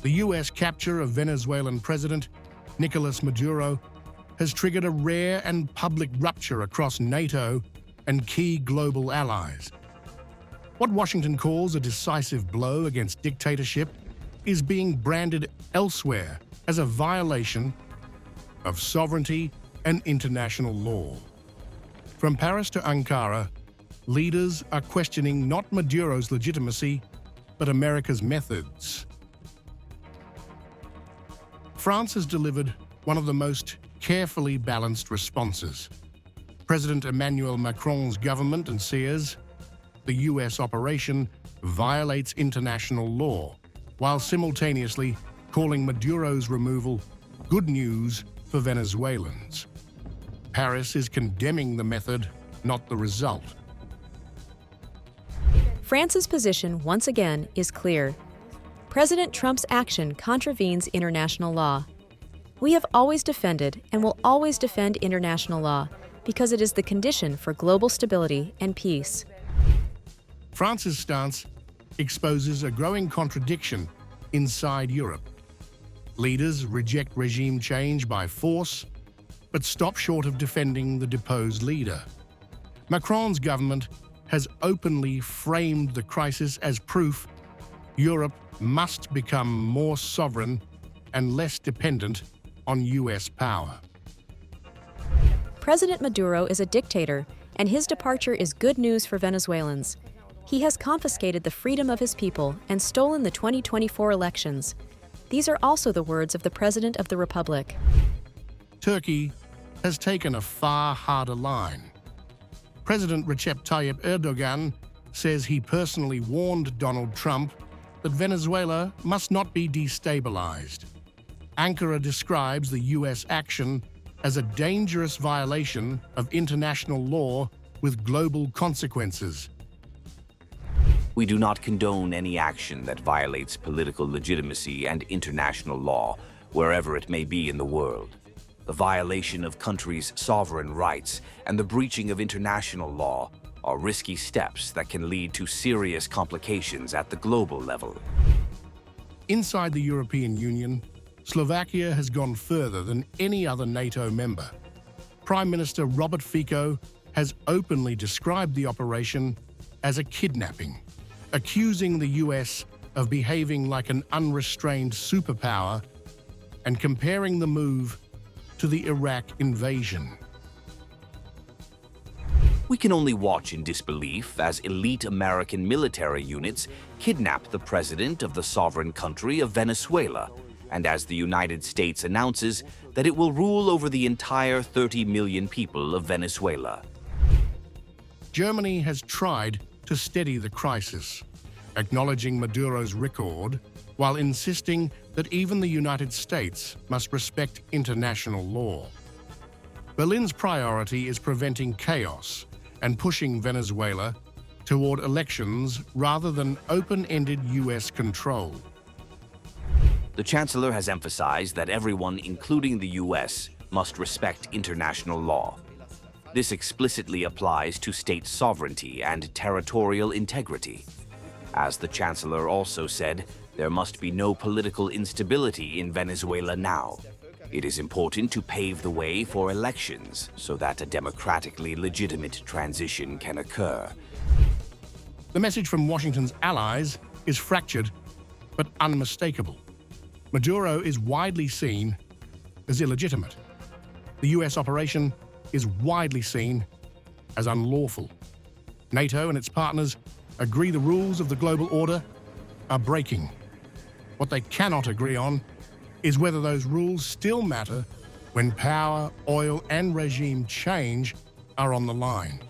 The US capture of Venezuelan President Nicolas Maduro has triggered a rare and public rupture across NATO and key global allies. What Washington calls a decisive blow against dictatorship is being branded elsewhere as a violation of sovereignty and international law. From Paris to Ankara, leaders are questioning not Maduro's legitimacy, but America's methods. France has delivered one of the most carefully balanced responses. President Emmanuel Macron's government says the US operation violates international law, while simultaneously calling Maduro's removal good news for Venezuelans. Paris is condemning the method, not the result. France's position, once again, is clear. President Trump's action contravenes international law. We have always defended and will always defend international law because it is the condition for global stability and peace. France's stance exposes a growing contradiction inside Europe. Leaders reject regime change by force, but stop short of defending the deposed leader. Macron's government has openly framed the crisis as proof Europe must become more sovereign and less dependent on US power. President Maduro is a dictator, and his departure is good news for Venezuelans. He has confiscated the freedom of his people and stolen the 2024 elections. These are also the words of the President of the Republic. Turkey has taken a far harder line. President Recep Tayyip Erdogan says he personally warned Donald Trump that Venezuela must not be destabilized. Ankara describes the US action as a dangerous violation of international law with global consequences. We do not condone any action that violates political legitimacy and international law, wherever it may be in the world. The violation of countries' sovereign rights and the breaching of international law are risky steps that can lead to serious complications at the global level. Inside the European Union, Slovakia has gone further than any other NATO member. Prime Minister Robert Fico has openly described the operation as a kidnapping, accusing the US of behaving like an unrestrained superpower and comparing the move to the Iraq invasion. We can only watch in disbelief as elite American military units kidnap the president of the sovereign country of Venezuela, and as the United States announces that it will rule over the entire 30 million people of Venezuela. Germany has tried to steady the crisis, acknowledging Maduro's record while insisting that even the United States must respect international law. Berlin's priority is preventing chaos and pushing Venezuela toward elections rather than open-ended US control. The Chancellor has emphasized that everyone, including the US, must respect international law. This explicitly applies to state sovereignty and territorial integrity. As the Chancellor also said, there must be no political instability in Venezuela now. It is important to pave the way for elections so that a democratically legitimate transition can occur. The message from Washington's allies is fractured but unmistakable. Maduro is widely seen as illegitimate. The US operation is widely seen as unlawful. NATO and its partners agree the rules of the global order are breaking. What they cannot agree on is whether those rules still matter when power, oil, and regime change are on the line.